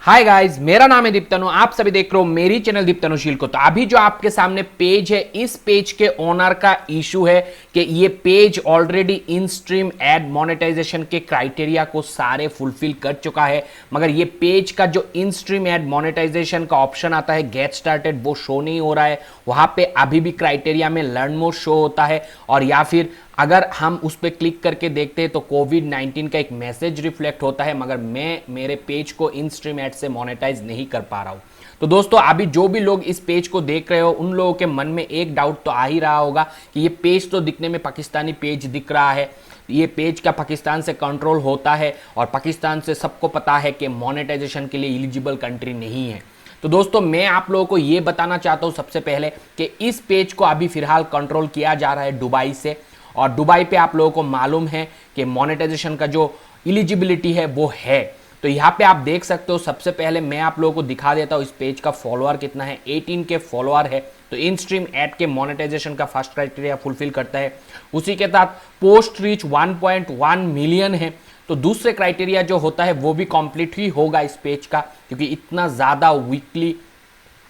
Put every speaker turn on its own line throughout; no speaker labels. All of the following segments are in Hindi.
हाय गाइस, मेरा नाम है दीप्तनु। आप सभी देख रहे हो मेरी चैनल दीप्तनुशील को। तो अभी जो आपके सामने पेज है, इस पेज के ओनर का इशू है कि ये page already in stream ad monetisation के क्राइटेरिया को सारे फुलफिल कर चुका है, मगर ये पेज का जो इन स्ट्रीम एड मोनेटाइजेशन का ऑप्शन आता है गेट स्टार्टेड, वो शो नहीं हो रहा है। वहां पे अभी भी क्राइटेरिया में लर्न मोर शो होता है, और या फिर अगर हम उस पर क्लिक करके देखते हैं तो कोविड-19 का एक मैसेज रिफ्लेक्ट होता है, मगर मैं मेरे पेज को इन स्ट्रीम एड से मोनेटाइज नहीं कर पा रहा हूं। तो दोस्तों, अभी जो भी लोग इस पेज को देख रहे हो, उन लोगों के मन में एक डाउट तो आ ही रहा होगा कि ये पेज तो दिखने में पाकिस्तानी पेज दिख रहा है, ये पेज का पाकिस्तान से कंट्रोल होता है, और पाकिस्तान से सबको पता है कि मोनेटाइजेशन के लिए एलिजिबल कंट्री नहीं है। तो दोस्तों, मैं आप लोगों को ये बताना चाहता हूं सबसे पहले कि इस पेज को अभी फिलहाल कंट्रोल किया जा रहा है दुबई से, और दुबई पे आप लोगों को मालूम है कि मोनेटाइजेशन का जो एलिजिबिलिटी है वो है। तो यहाँ पे आप देख सकते हो, सबसे पहले मैं आप लोगों को दिखा देता हूँ इस पेज का फॉलोअर कितना है। 18 के फॉलोअर है, तो इन स्ट्रीम एड के मोनेटाइजेशन का फर्स्ट क्राइटेरिया फुलफिल करता है। उसी के साथ पोस्ट रीच 1.1 मिलियन है, तो दूसरे क्राइटेरिया जो होता है वो भी कंप्लीट ही होगा इस पेज का, क्योंकि इतना ज़्यादा वीकली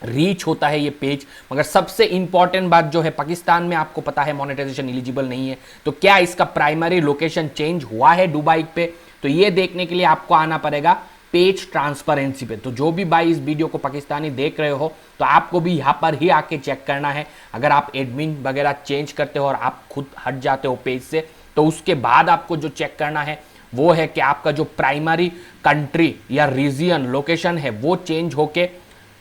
रीच होता है ये पेज। मगर सबसे इंपॉर्टेंट बात जो है, पाकिस्तान में आपको पता है मोनेटाइजेशन एलिजिबल नहीं है, तो क्या इसका प्राइमरी लोकेशन चेंज हुआ है दुबई पे? तो ये देखने के लिए आपको आना पड़ेगा पेज ट्रांसपेरेंसी पे। तो जो भी भाई इस वीडियो को पाकिस्तानी देख रहे हो, तो आपको भी यहाँ पर ही आके चेक करना है। अगर आप एडमिन वगैरह चेंज करते हो और आप खुद हट जाते हो पेज से, तो उसके बाद आपको जो चेक करना है वो है कि आपका जो प्राइमरी कंट्री या रीजियन लोकेशन है वो चेंज होके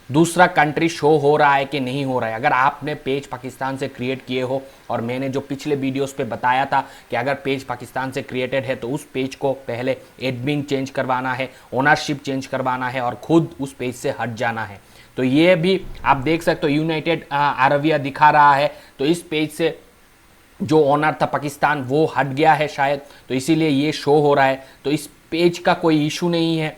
दूसरा कंट्री शो हो रहा है कि नहीं हो रहा है। अगर आपने पेज पाकिस्तान से क्रिएट किए हो, और मैंने जो पिछले वीडियोस पे बताया था कि अगर पेज पाकिस्तान से क्रिएटेड है तो उस पेज को पहले एडमिन चेंज करवाना है, ओनरशिप चेंज करवाना है, और खुद उस पेज से हट जाना है। तो ये भी आप देख सकते हो, यूनाइटेड अरबिया दिखा रहा है, तो इस पेज से जो ओनर था पाकिस्तान वो हट गया है शायद, तो इसीलिए ये शो हो रहा है। तो इस पेज का कोई इशू नहीं है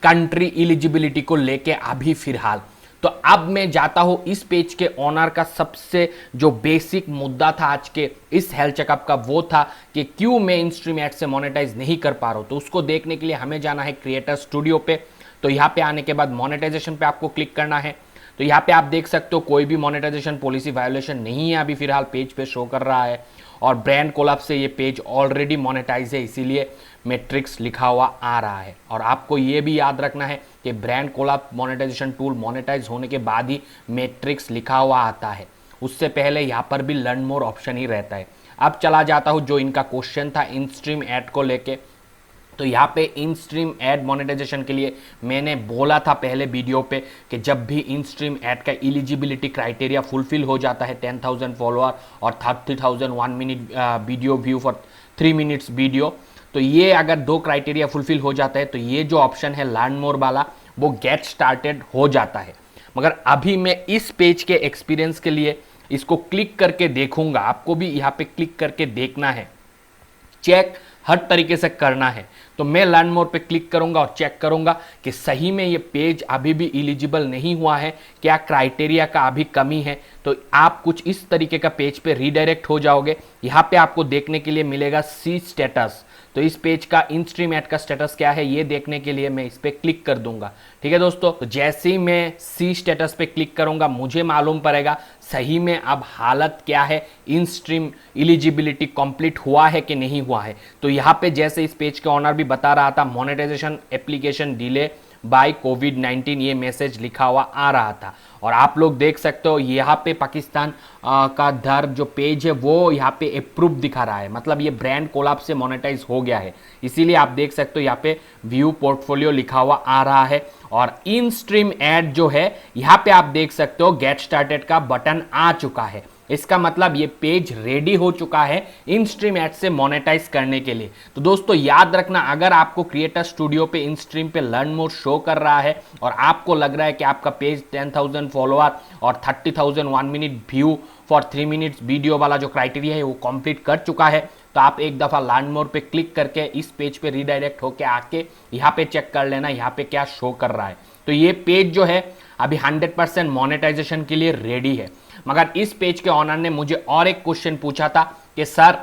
कंट्री एलिजिबिलिटी को लेके अभी फिलहाल। तो अब मैं जाता हूं इस पेज के ओनर का सबसे जो बेसिक मुद्दा था आज के इस हेल्थ चेकअप का, वो था कि क्यों मैं इन स्ट्रीम एड से मोनेटाइज नहीं कर पा रहा हूं। तो उसको देखने के लिए हमें जाना है क्रिएटर स्टूडियो पे। तो यहाँ पे आने के बाद मोनेटाइजेशन पे आपको क्लिक करना है। तो यहाँ पे आप देख सकते हो कोई भी मोनेटाइजेशन पॉलिसी वायोलेशन नहीं है, अभी फिलहाल पेज पे शो कर रहा है, और ब्रांड कोलैब से ये पेज ऑलरेडी मोनेटाइज है, इसीलिए मैट्रिक्स लिखा हुआ आ रहा है। और आपको ये भी याद रखना है कि brand collab monetisation tool monetise होने के बाद ही मैट्रिक्स लिखा हुआ आता है, उससे पहले यहाँ पर भी लर्न मोर ऑप्शन ही रहता है। अब चला जाता हूँ जो इनका क्वेश्चन था इन स्ट्रीम एड को लेके। तो यहाँ पे इन स्ट्रीम एड मोनेटाइजेशन के लिए मैंने बोला था पहले वीडियो पे कि जब भी इन स्ट्रीम एड का एलिजिबिलिटी क्राइटेरिया फुलफिल हो जाता है, 10,000 फॉलोअर और 30,000 1 minute video view for 3 minutes video, तो ये अगर दो क्राइटेरिया फुलफिल हो जाता है तो ये जो ऑप्शन है लर्न मोर वाला, वो गेट स्टार्टेड हो जाता है। मगर अभी मैं इस पेज के एक्सपीरियंस के लिए इसको क्लिक करके देखूंगा, आपको भी यहाँ पे क्लिक करके देखना है, चेक हर तरीके से करना है। तो मैं लर्न मोर पे क्लिक करूंगा और चेक करूंगा कि सही में ये पेज अभी भी एलिजिबल नहीं हुआ है, क्या क्राइटेरिया का अभी कमी है। तो आप कुछ इस तरीके का पेज पे रीडायरेक्ट हो जाओगे। यहाँ पे आपको देखने के लिए मिलेगा सी स्टेटस। तो इस पेज का इन स्ट्रीम एड का स्टेटस क्या है ये देखने के लिए मैं इस पे क्लिक कर दूंगा। ठीक है दोस्तों, तो जैसे ही मैं सी स्टेटस पे क्लिक करूंगा मुझे मालूम पड़ेगा सही में अब हालत क्या है, इन स्ट्रीम एलिजिबिलिटी कंप्लीट हुआ है कि नहीं हुआ है। तो यहाँ पे जैसे इस पेज के ऑनर भी बता रहा था, मोनेटाइजेशन एप्लीकेशन डिले बाय कोविड-19, ये मैसेज लिखा हुआ आ रहा था। और आप लोग देख सकते हो यहाँ पे पाकिस्तान का दर जो पेज है वो यहाँ पे अप्रूव दिखा रहा है, मतलब ये ब्रांड कोलैब से मोनेटाइज हो गया है। इसीलिए आप देख सकते हो यहाँ पे व्यू पोर्टफोलियो लिखा हुआ आ रहा है। और इन स्ट्रीम एड जो है यहाँ पे आप देख सकते हो गेट स्टार्टेड का बटन आ चुका है, इसका मतलब ये पेज रेडी हो चुका है इन स्ट्रीम एड से मोनेटाइज करने के लिए। तो दोस्तों याद रखना, अगर आपको क्रिएटर स्टूडियो पे इन स्ट्रीम पे लर्न मोर शो कर रहा है और आपको लग रहा है कि आपका पेज 10,000 फॉलोअर और 30,000 1 minute view for 3 minutes video वाला जो क्राइटेरिया है वो कंप्लीट कर चुका है, तो आप एक दफ़ा लर्न मोर पे क्लिक करके इस पेज पे रीडायरेक्ट होके आके यहाँ पे चेक कर लेना यहाँ पे क्या शो कर रहा है। तो ये पेज जो है अभी 100% मोनेटाइजेशन के लिए रेडी है। मगर इस पेज के ऑनर ने मुझे और एक क्वेश्चन पूछा था कि सर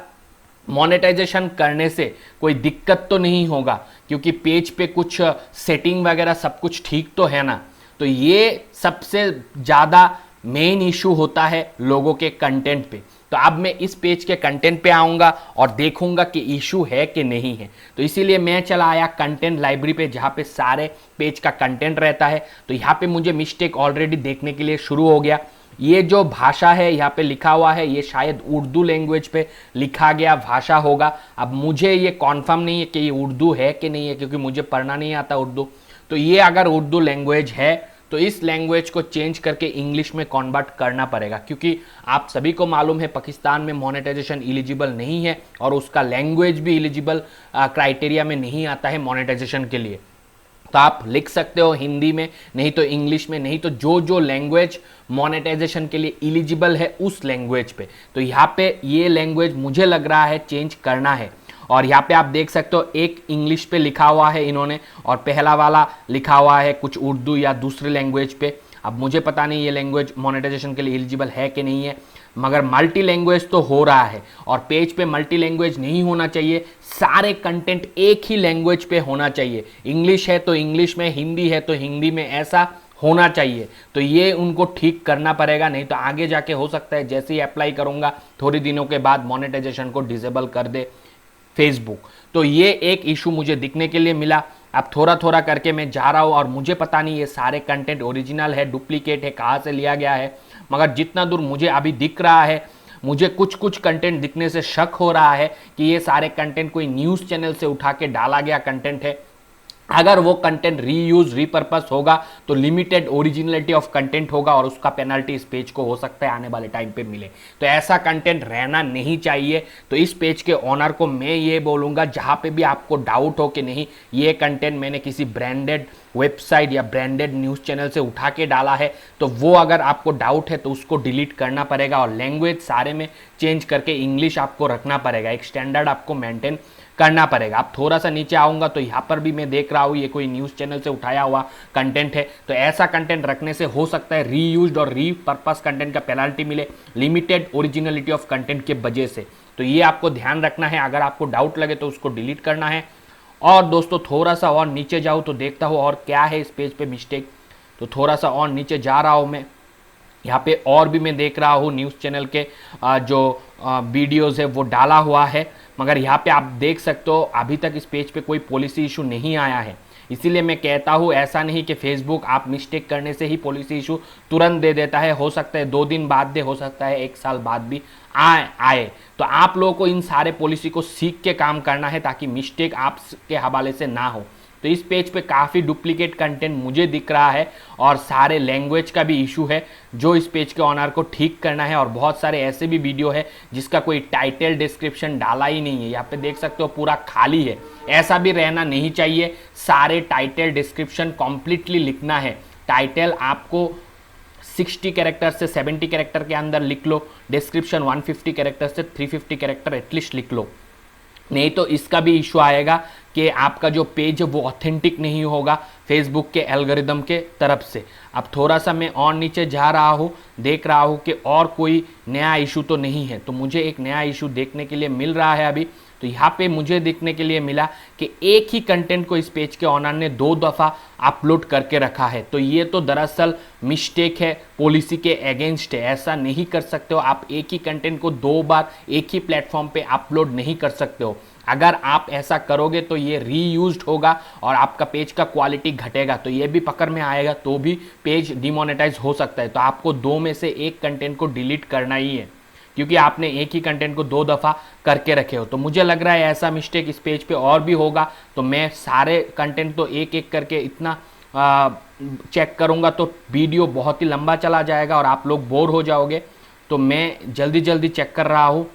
मोनेटाइजेशन करने से कोई दिक्कत तो नहीं होगा, क्योंकि पेज पे कुछ सेटिंग वगैरह सब कुछ ठीक तो है ना। तो ये सबसे ज़्यादा मेन इशू होता है लोगों के कंटेंट पे। तो अब मैं इस पेज के कंटेंट पे आऊँगा और देखूंगा कि इशू है कि नहीं है। तो इसीलिए मैं चला आया कंटेंट लाइब्रेरी पे, जहाँ पे सारे पेज का कंटेंट रहता है। तो यहाँ पे मुझे मिस्टेक ऑलरेडी देखने के लिए शुरू हो गया। ये जो भाषा है यहाँ पे लिखा हुआ है, ये शायद उर्दू लैंग्वेज पे लिखा गया भाषा होगा। अब मुझे ये कॉन्फर्म नहीं है कि ये उर्दू है कि नहीं है, क्योंकि मुझे पढ़ना नहीं आता उर्दू। तो ये अगर उर्दू लैंग्वेज है तो इस लैंग्वेज को चेंज करके इंग्लिश में कन्वर्ट करना पड़ेगा, क्योंकि आप सभी को मालूम है पाकिस्तान में मोनेटाइजेशन एलिजिबल नहीं है और उसका लैंग्वेज भी एलिजिबल क्राइटेरिया में नहीं आता है मोनेटाइजेशन के लिए। तो आप लिख सकते हो हिंदी में, नहीं तो इंग्लिश में, नहीं तो जो जो लैंग्वेज मोनेटाइजेशन के लिए एलिजिबल है उस लैंग्वेज पे। तो यहाँ पे ये लैंग्वेज मुझे लग रहा है चेंज करना है। और यहाँ पे आप देख सकते हो एक इंग्लिश पे लिखा हुआ है इन्होंने, और पहला वाला लिखा हुआ है कुछ उर्दू या दूसरी लैंग्वेज पे। अब मुझे पता नहीं ये लैंग्वेज मोनेटाइजेशन के लिए एलिजिबल है कि नहीं है, मगर मल्टी लैंग्वेज तो हो रहा है। और पेज पे मल्टी लैंग्वेज नहीं होना चाहिए, सारे कंटेंट एक ही लैंग्वेज पे होना चाहिए। इंग्लिश है तो इंग्लिश में, हिंदी है तो हिंदी में, ऐसा होना चाहिए। तो ये उनको ठीक करना पड़ेगा, नहीं तो आगे जाके हो सकता है जैसे ही अप्लाई करूंगा थोड़ी दिनों के बाद मोनेटाइजेशन को डिसेबल कर दे फेसबुक। तो ये एक इशू मुझे दिखने के लिए मिला। अब थोड़ा थोड़ा करके मैं जा रहा हूँ और मुझे पता नहीं ये सारे कंटेंट ओरिजिनल है, डुप्लीकेट है, कहाँ से लिया गया है, मगर जितना दूर मुझे अभी दिख रहा है, मुझे कुछ कुछ कंटेंट दिखने से शक हो रहा है कि ये सारे कंटेंट कोई न्यूज़ चैनल से उठा के डाला गया कंटेंट है। अगर वो कंटेंट रीयूज रीपर्पस होगा तो लिमिटेड ओरिजिनलिटी ऑफ कंटेंट होगा और उसका पेनल्टी इस पेज को हो सकता है आने वाले टाइम पे मिले। तो ऐसा कंटेंट रहना नहीं चाहिए। तो इस पेज के ओनर को मैं ये बोलूँगा, जहाँ पे भी आपको डाउट हो कि नहीं ये कंटेंट मैंने किसी ब्रांडेड वेबसाइट या ब्रांडेड न्यूज़ चैनल से उठा के डाला है, तो वो अगर आपको डाउट है तो उसको डिलीट करना पड़ेगा और लैंग्वेज सारे में चेंज करके इंग्लिश आपको रखना पड़ेगा, एक स्टैंडर्ड आपको मेंटेन करना पड़ेगा। अब थोड़ा सा नीचे आऊँगा तो यहाँ पर भी मैं देख रहा हूँ ये कोई न्यूज़ चैनल से उठाया हुआ कंटेंट है। तो ऐसा कंटेंट रखने से हो सकता है रीयूज्ड और रीपर्पस कंटेंट का पेनल्टी मिले लिमिटेड ओरिजिनलिटी ऑफ कंटेंट के वजह से। तो ये आपको ध्यान रखना है, अगर आपको डाउट लगे तो उसको डिलीट करना है। और दोस्तों थोड़ा सा और नीचे जाऊँ तो देखता हूँ और क्या है इस पेज पे मिस्टेक। तो थोड़ा सा और नीचे जा रहा हूँ मैं, यहाँ पे और भी मैं देख रहा हूँ न्यूज़ चैनल के जो वीडियोज़ है वो डाला हुआ है, मगर यहाँ पे आप देख सकते हो अभी तक इस पेज पे कोई पॉलिसी इशू नहीं आया है। इसीलिए मैं कहता हूँ ऐसा नहीं कि फेसबुक आप मिस्टेक करने से ही पॉलिसी इशू तुरंत दे देता है, हो सकता है 2 दिन बाद दे, हो सकता है 1 साल बाद भी आए। तो आप लोगों को इन सारे पॉलिसी को सीख के काम करना है ताकि मिस्टेक आपके हवाले से ना हो। तो इस पेज पे काफ़ी डुप्लीकेट कंटेंट मुझे दिख रहा है और सारे लैंग्वेज का भी इशू है जो इस पेज के ऑनर को ठीक करना है। और बहुत सारे ऐसे भी वीडियो है जिसका कोई टाइटल डिस्क्रिप्शन डाला ही नहीं है, यहाँ पे देख सकते हो पूरा खाली है। ऐसा भी रहना नहीं चाहिए, सारे टाइटल डिस्क्रिप्शन कॉम्प्लीटली लिखना है। टाइटल आपको 60 कैरेक्टर से 70 कैरेक्टर के अंदर लिख लो, डिस्क्रिप्शन 150 कैरेक्टर से 350 कैरेक्टर एटलीस्ट लिख लो, नहीं तो इसका भी इशू आएगा कि आपका जो पेज है वो ऑथेंटिक नहीं होगा फेसबुक के एल्गोरिदम के तरफ से। अब थोड़ा सा मैं और नीचे जा रहा हूँ, देख रहा हूँ कि और कोई नया इशू तो नहीं है। तो मुझे एक नया इशू देखने के लिए मिल रहा है अभी। तो यहाँ पे मुझे देखने के लिए मिला कि एक ही कंटेंट को इस पेज के ऑनर ने 2 दफ़ा अपलोड करके रखा है। तो ये तो दरअसल मिस्टेक है, पॉलिसी के अगेंस्ट है। ऐसा नहीं कर सकते हो, आप एक ही कंटेंट को 2 बार एक ही प्लेटफॉर्म पे अपलोड नहीं कर सकते हो। अगर आप ऐसा करोगे तो ये रीयूज्ड होगा और आपका पेज का क्वालिटी घटेगा, तो ये भी पकड़ में आएगा, तो भी पेज डिमोनेटाइज हो सकता है। तो आपको 2 में से एक कंटेंट को डिलीट करना ही है, क्योंकि आपने एक ही कंटेंट को 2 दफ़ा करके रखे हो। तो मुझे लग रहा है ऐसा मिस्टेक इस पेज पे और भी होगा। तो मैं सारे कंटेंट तो एक एक करके इतना चेक करूँगा तो वीडियो बहुत ही लंबा चला जाएगा और आप लोग बोर हो जाओगे। तो मैं जल्दी जल्दी चेक कर रहा हूँ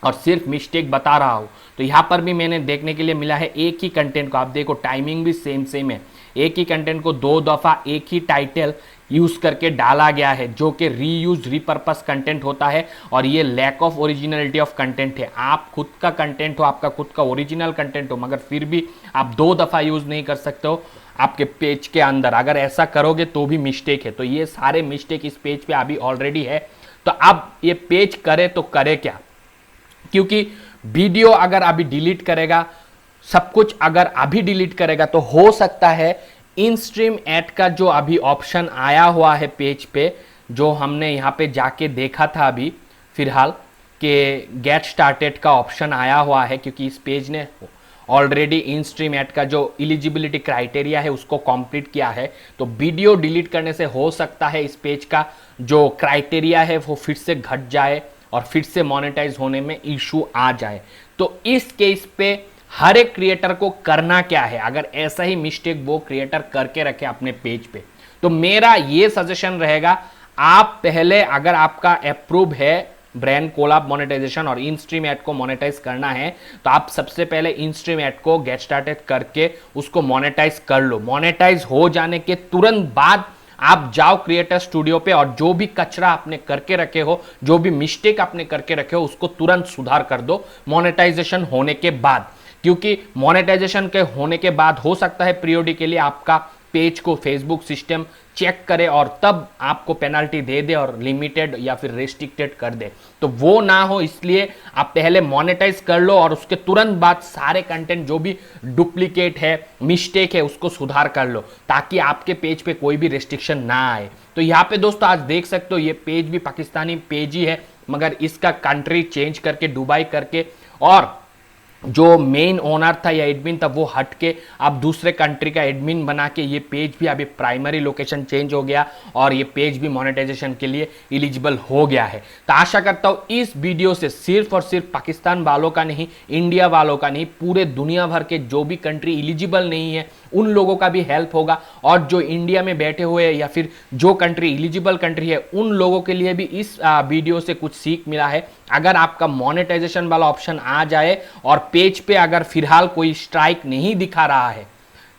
और सिर्फ मिस्टेक बता रहा हूँ। तो यहाँ पर भी मैंने देखने के लिए मिला है एक ही कंटेंट को, आप देखो टाइमिंग भी सेम है, एक ही कंटेंट को 2 दफ़ा एक ही टाइटल यूज़ करके डाला गया है, जो कि रीयूज रीपर्पस कंटेंट होता है। और ये lack of originality of content है। आप खुद का कंटेंट हो, आपका खुद का ओरिजिनल कंटेंट हो, मगर फिर भी आप 2 दफ़ा यूज़ नहीं कर सकते हो आपके पेज के अंदर। अगर ऐसा करोगे तो भी मिस्टेक है। तो ये सारे मिस्टेक इस पेज पे अभी ऑलरेडी है। तो अब ये पेज करे तो करे क्या, क्योंकि वीडियो अगर अभी डिलीट करेगा, सब कुछ अगर अभी डिलीट करेगा, तो हो सकता है इन स्ट्रीम ऐड का जो अभी ऑप्शन आया हुआ है पेज पे, जो हमने यहाँ पे जाके देखा था अभी फिलहाल कि गेट स्टार्टेड का ऑप्शन आया हुआ है, क्योंकि इस पेज ने ऑलरेडी इन स्ट्रीम ऐड का जो एलिजिबिलिटी क्राइटेरिया है उसको कंप्लीट किया है। तो वीडियो डिलीट करने से हो सकता है इस पेज का जो क्राइटेरिया है वो फिर से घट जाए और फिर से मोनेटाइज होने में इशू आ जाए। तो इस केस पे हर एक क्रिएटर को करना क्या है, अगर ऐसा ही मिस्टेक वो क्रिएटर करके रखे अपने पेज पे, तो मेरा ये सजेशन रहेगा, आप पहले अगर आपका अप्रूव है ब्रांड कोलैब मोनेटाइजेशन और इन स्ट्रीम ऐड को मोनेटाइज करना है, तो आप सबसे पहले इन स्ट्रीम ऐड को गेट स्टार्टेड करके उसको मोनेटाइज कर लो। मोनेटाइज हो जाने के तुरंत बाद आप जाओ क्रिएटर स्टूडियो पे और जो भी कचरा आपने करके रखे हो, जो भी मिस्टेक आपने करके रखे हो, उसको तुरंत सुधार कर दो मोनेटाइजेशन होने के बाद। क्योंकि मोनेटाइजेशन के होने के बाद हो सकता है पीरियोडिकली आपका पेज को फेसबुक सिस्टम चेक करे और तब आपको पेनल्टी दे दे और लिमिटेड या फिर रेस्ट्रिक्टेड कर दे। तो वो ना हो, इसलिए आप पहले मोनेटाइज कर लो और उसके तुरंत बाद सारे कंटेंट जो भी डुप्लीकेट है, मिस्टेक है, उसको सुधार कर लो, ताकि आपके पेज पे कोई भी रेस्ट्रिक्शन ना आए। तो यहाँ पे दोस्तों आज देख सकते हो ये पेज भी पाकिस्तानी पेज ही है, मगर इसका कंट्री चेंज करके दुबई करके, और जो मेन ओनर था या एडमिन था वो हट के अब दूसरे कंट्री का एडमिन बना के ये पेज भी अभी प्राइमरी लोकेशन चेंज हो गया और ये पेज भी मोनेटाइजेशन के लिए एलिजिबल हो गया है। तो आशा करता हूँ इस वीडियो से सिर्फ और सिर्फ पाकिस्तान वालों का नहीं, इंडिया वालों का नहीं, पूरे दुनिया भर के जो भी कंट्री एलिजिबल नहीं है उन लोगों का भी हेल्प होगा, और जो इंडिया में बैठे हुए या फिर जो कंट्री एलिजिबल कंट्री है उन लोगों के लिए भी इस वीडियो से कुछ सीख मिला है। अगर आपका मोनेटाइजेशन वाला ऑप्शन आ जाए और पेज पे अगर फिलहाल कोई स्ट्राइक नहीं दिखा रहा है,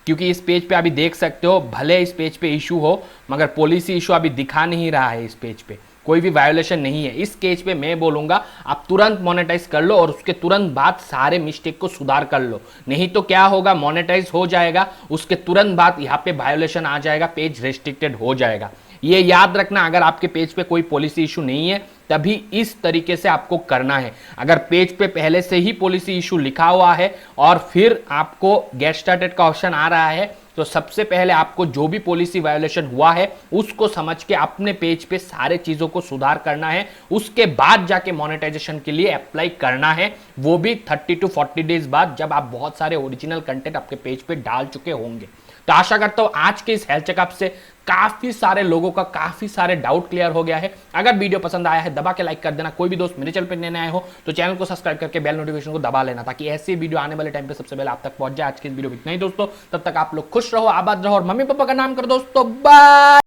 क्योंकि इस पेज पे अभी देख सकते हो भले इस पेज पे इशू हो मगर पॉलिसी इशू अभी दिखा नहीं रहा है, इस पेज पे कोई भी वायोलेशन नहीं है। इस केस पे मैं बोलूंगा आप तुरंत मोनेटाइज कर लो और उसके तुरंत बाद सारे मिस्टेक को सुधार कर लो, नहीं तो क्या होगा, मोनेटाइज हो जाएगा, उसके तुरंत बाद यहाँ पे वायोलेशन आ जाएगा, पेज रेस्ट्रिक्टेड हो जाएगा। ये याद रखना, अगर आपके पेज पे कोई पॉलिसी इशू नहीं है तभी इस तरीके से आपको करना है। अगर पेज पे पहले से ही पॉलिसी इशू लिखा हुआ है और फिर आपको गेट स्टार्टेड का ऑप्शन आ रहा है, तो सबसे पहले आपको जो भी पॉलिसी वायोलेशन हुआ है उसको समझ के अपने पेज पे सारे चीजों को सुधार करना है, उसके बाद जाके मोनेटाइजेशन के लिए अप्लाई करना है, वो भी 30 to 40 डेज बाद, जब आप बहुत सारे ओरिजिनल कंटेंट आपके पेज पे डाल चुके होंगे। तो आशा करता हूं आज के इस हेल्थ चेकअप से काफी सारे लोगों का काफी सारे डाउट क्लियर हो गया है। अगर वीडियो पसंद आया है दबा के लाइक कर देना। कोई भी दोस्त मेरे चैनल पर नए आए हो तो चैनल को सब्सक्राइब करके बेल नोटिफिकेशन को दबा लेना, ताकि ऐसी वीडियो आने वाले टाइम पे सबसे पहले आप तक पहुंच जाए। आज की इस वीडियो में इतना ही दोस्तों, तब तक आप लोग खुश रहो, आबाद रहो और मम्मी पापा का नाम कर दोस्तों। बाय।